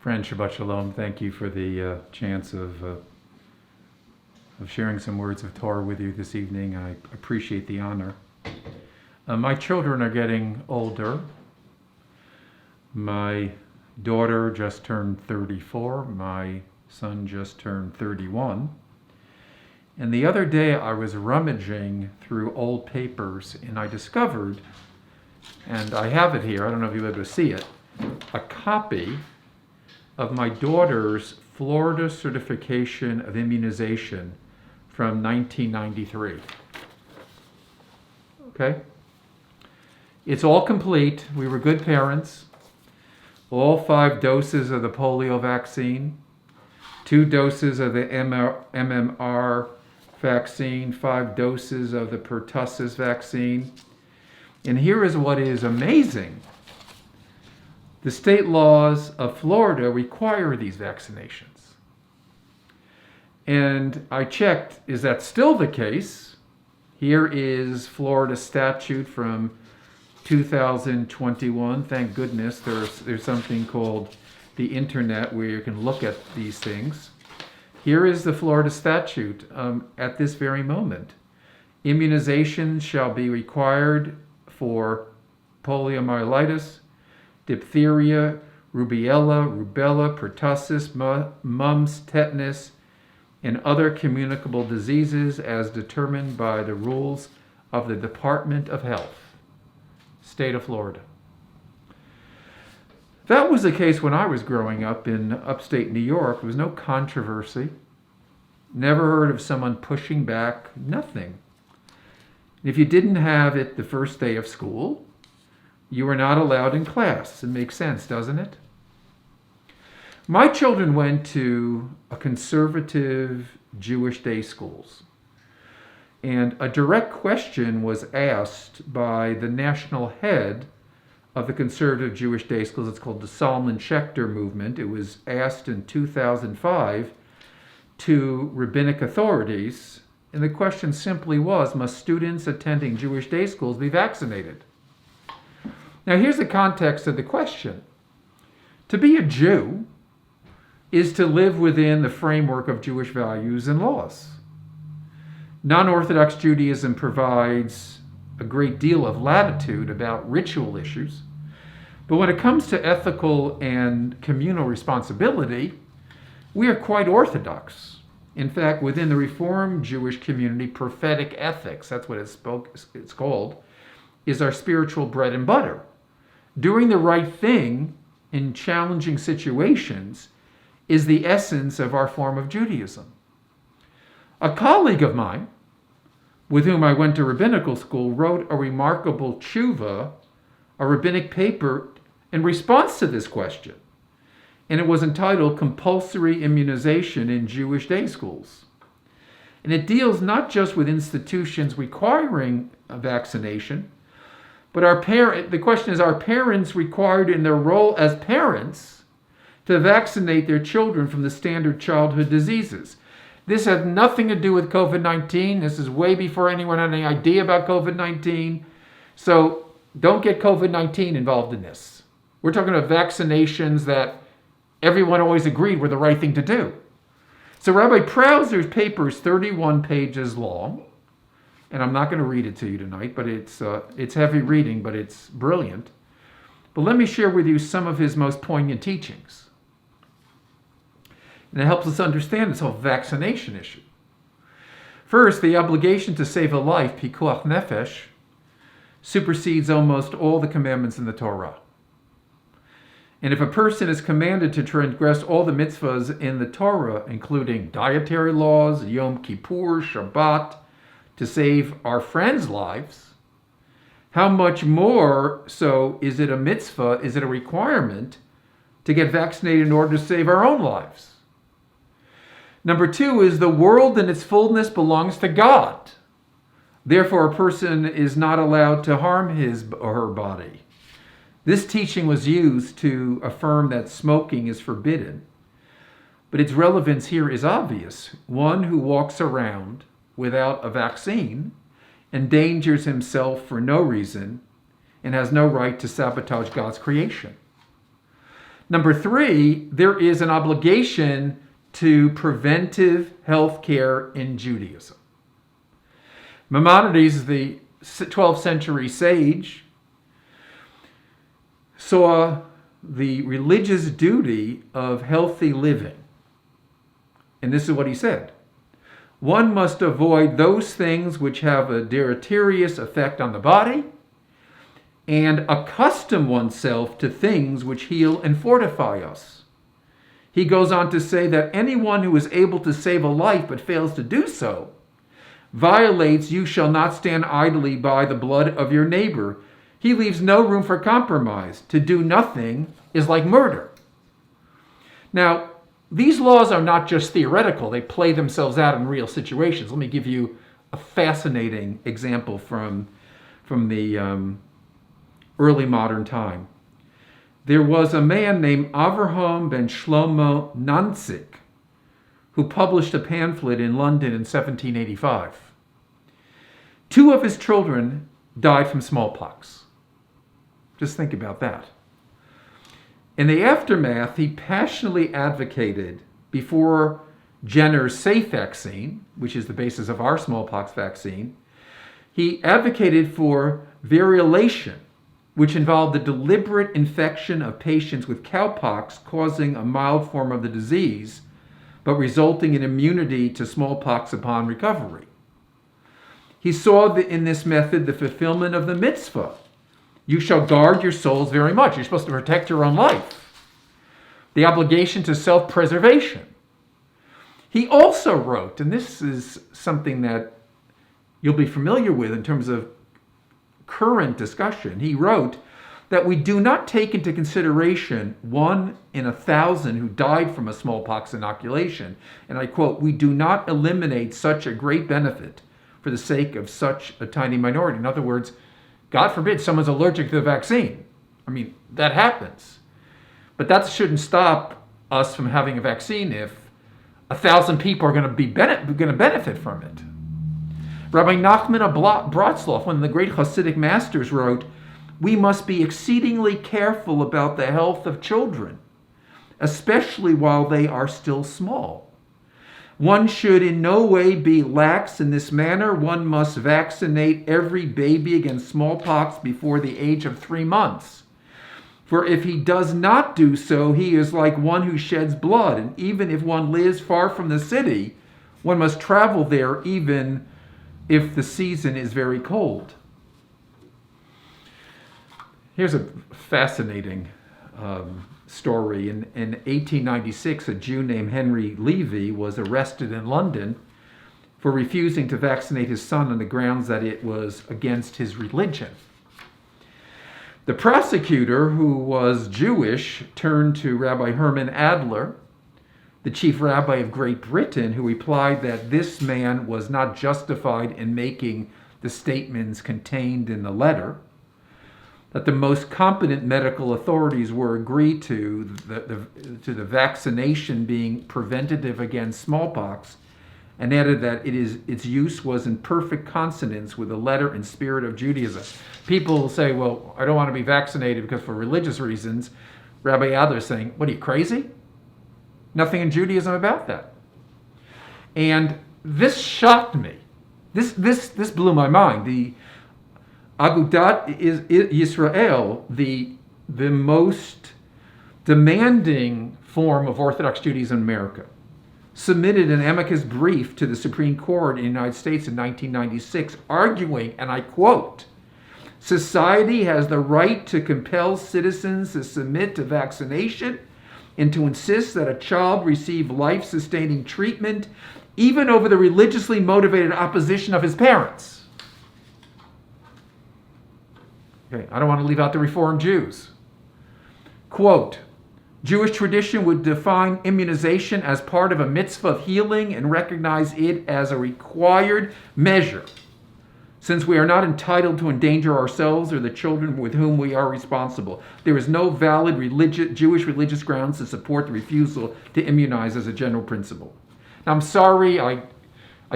Friend, Shabbat Shalom. Thank you for the chance of sharing some words of Torah with you this evening. I appreciate the honor. My children are getting older. My daughter just turned 34. My son just turned 31. And the other day I was rummaging through old papers and I discovered, and I have it here, I don't know if you'll be able to see it, a copy of my daughter's Florida certification of immunization from 1993. Okay? It's all complete. We were good parents. All 5 doses of the polio vaccine, 2 doses of the MMR vaccine, 5 doses of the pertussis vaccine. And here is what is amazing. The state laws of Florida require these vaccinations. And I checked, is that still the case? Here is Florida statute from 2021. Thank goodness there's something called the internet where you can look at these things. Here is the Florida statute at this very moment. Immunization shall be required for poliomyelitis, diphtheria, rubella, pertussis, mumps, tetanus, and other communicable diseases as determined by the rules of the Department of Health, State of Florida. That was the case when I was growing up in upstate New York. There was no controversy. Never heard of someone pushing back, nothing. If you didn't have it the first day of school, you were not allowed in class. It makes sense, doesn't it? My children went to a conservative Jewish day schools. And a direct question was asked by the national head of the conservative Jewish day schools. It's called the Solomon Schechter movement. It was asked in 2005 to rabbinic authorities. And the question simply was, must students attending Jewish day schools be vaccinated? Now, here's the context of the question. To be a Jew is to live within the framework of Jewish values and laws. Non-Orthodox Judaism provides a great deal of latitude about ritual issues, but when it comes to ethical and communal responsibility, we are quite orthodox. In fact, within the Reformed Jewish community, prophetic ethics, that's what it's called, is our spiritual bread and butter. Doing the right thing in challenging situations is the essence of our form of Judaism. A colleague of mine, with whom I went to rabbinical school, wrote a remarkable tshuva, a rabbinic paper, in response to this question. And it was entitled Compulsory Immunization in Jewish Day Schools. And it deals not just with institutions requiring a vaccination, but the question is, are parents required in their role as parents to vaccinate their children from the standard childhood diseases? This has nothing to do with COVID-19. This is way before anyone had any idea about COVID-19. So don't get COVID-19 involved in this. We're talking about vaccinations that everyone always agreed were the right thing to do. So Rabbi Prauser's paper is 31 pages long. And I'm not going to read it to you tonight, but it's heavy reading, but it's brilliant. But let me share with you some of his most poignant teachings. And it helps us understand this whole vaccination issue. First, the obligation to save a life, pikuach nefesh, supersedes almost all the commandments in the Torah. And if a person is commanded to transgress all the mitzvahs in the Torah, including dietary laws, Yom Kippur, Shabbat, to save our friends' lives, how much more so is it a mitzvah, is it a requirement to get vaccinated in order to save our own lives? Number 2 is the world in its fullness belongs to God. Therefore, a person is not allowed to harm his or her body. This teaching was used to affirm that smoking is forbidden, but its relevance here is obvious. One who walks around without a vaccine endangers himself for no reason and has no right to sabotage God's creation. Number 3, there is an obligation to preventive health care in Judaism. Maimonides, the 12th century sage, saw the religious duty of healthy living. And this is what he said. One must avoid those things which have a deleterious effect on the body and accustom oneself to things which heal and fortify us. He goes on to say that anyone who is able to save a life but fails to do so violates "you shall not stand idly by the blood of your neighbor." He leaves no room for compromise. To do nothing is like murder. Now, these laws are not just theoretical. They play themselves out in real situations. Let me give you a fascinating example from the early modern time. There was a man named Avraham ben Shlomo Nanzik who published a pamphlet in London in 1785. 2 of his children died from smallpox. Just think about that. In the aftermath, he passionately advocated before Jenner's safe vaccine, which is the basis of our smallpox vaccine, he advocated for variolation, which involved the deliberate infection of patients with cowpox causing a mild form of the disease, but resulting in immunity to smallpox upon recovery. He saw in this method the fulfillment of the mitzvah. You shall guard your souls very much. You're supposed to protect your own life. The obligation to self-preservation. He also wrote, and this is something that you'll be familiar with in terms of current discussion, he wrote that we do not take into consideration 1 in 1,000 who died from a smallpox inoculation. And I quote, "We do not eliminate such a great benefit for the sake of such a tiny minority." In other words, God forbid someone's allergic to the vaccine. I mean, that happens. But that shouldn't stop us from having a vaccine if 1,000 people are going to benefit from it. Rabbi Nachman of Bratslav, one of the great Hasidic masters, wrote, "We must be exceedingly careful about the health of children, especially while they are still small. One should in no way be lax in this manner. One must vaccinate every baby against smallpox before the age of 3 months. For if he does not do so, he is like one who sheds blood. And even if one lives far from the city, one must travel there even if the season is very cold." Here's a fascinating story. In 1896, a Jew named Henry Levy was arrested in London for refusing to vaccinate his son on the grounds that it was against his religion. The prosecutor, who was Jewish, turned to Rabbi Herman Adler, the chief rabbi of Great Britain, who replied that this man was not justified in making the statements contained in the letter, that the most competent medical authorities were agreed to the vaccination being preventative against smallpox, and added that its use was in perfect consonance with the letter and spirit of Judaism. People say, well, I don't want to be vaccinated because for religious reasons. Rabbi Adler is saying, what, are you crazy? Nothing in Judaism about that. And this shocked me. This blew my mind. The Agudat Yisrael, the most demanding form of Orthodox Judaism in America, submitted an amicus brief to the Supreme Court in the United States in 1996, arguing, and I quote, "Society has the right to compel citizens to submit to vaccination and to insist that a child receive life-sustaining treatment, even over the religiously motivated opposition of his parents." Okay, I don't want to leave out the Reformed Jews. Quote, "Jewish tradition would define immunization as part of a mitzvah of healing and recognize it as a required measure, since we are not entitled to endanger ourselves or the children with whom we are responsible. There is no valid Jewish religious grounds to support the refusal to immunize as a general principle." Now, I'm sorry, I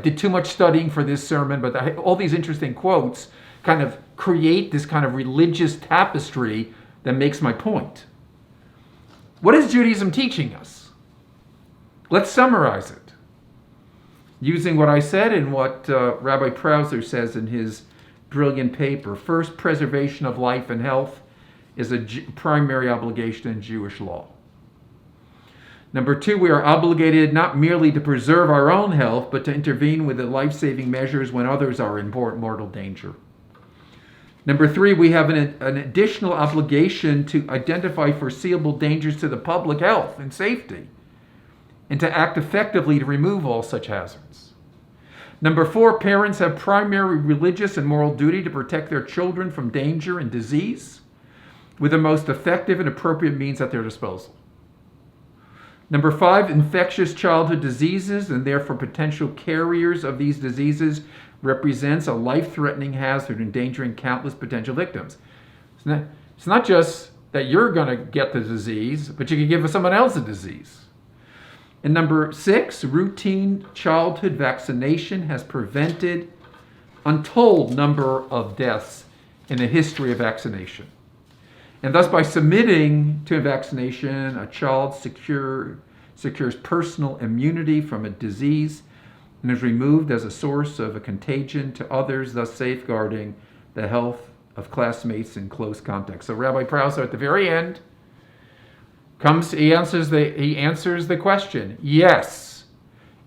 did too much studying for this sermon, but all these interesting quotes kind of create this kind of religious tapestry that makes my point. What is Judaism teaching us? Let's summarize it. Using what I said and what Rabbi Prauser says in his brilliant paper. First, preservation of life and health is a primary obligation in Jewish law. Number two, we are obligated not merely to preserve our own health, but to intervene with the life-saving measures when others are in mortal danger. Number three, we have an additional obligation to identify foreseeable dangers to the public health and safety, and to act effectively to remove all such hazards. Number four, parents have primary religious and moral duty to protect their children from danger and disease with the most effective and appropriate means at their disposal. Number five, infectious childhood diseases and therefore potential carriers of these diseases represents a life-threatening hazard endangering countless potential victims. It's not just that you're going to get the disease, but you can give someone else a disease. And number six, routine childhood vaccination has prevented untold number of deaths in the history of vaccination. And thus, by submitting to vaccination, a child secures personal immunity from a disease and is removed as a source of a contagion to others, thus safeguarding the health of classmates in close contact. So Rabbi Prauser at the very end he answers the question. Yes,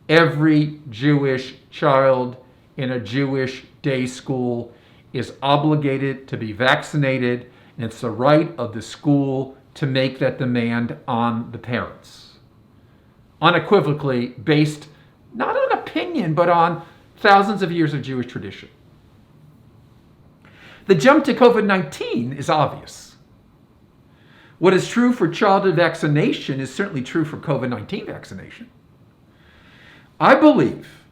every Jewish child in a Jewish day school is obligated to be vaccinated, and it's the right of the school to make that demand on the parents. Unequivocally based not on opinion, but on thousands of years of Jewish tradition. The jump to COVID-19 is obvious. What is true for childhood vaccination is certainly true for COVID-19 vaccination. I believe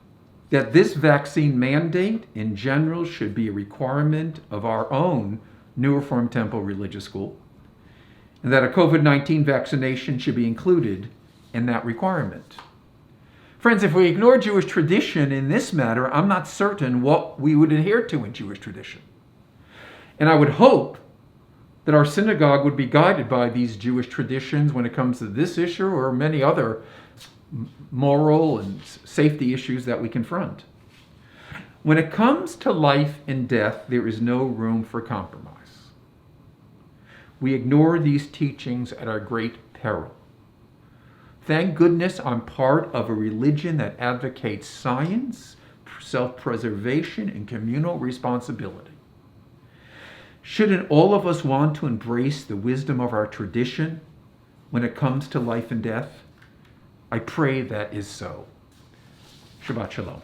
that this vaccine mandate in general should be a requirement of our own New Reformed Temple Religious School, and that a COVID-19 vaccination should be included in that requirement. Friends, if we ignore Jewish tradition in this matter, I'm not certain what we would adhere to in Jewish tradition. And I would hope that our synagogue would be guided by these Jewish traditions when it comes to this issue or many other moral and safety issues that we confront. When it comes to life and death, there is no room for compromise. We ignore these teachings at our great peril. Thank goodness I'm part of a religion that advocates science, self-preservation, and communal responsibility. Shouldn't all of us want to embrace the wisdom of our tradition when it comes to life and death? I pray that is so. Shabbat Shalom.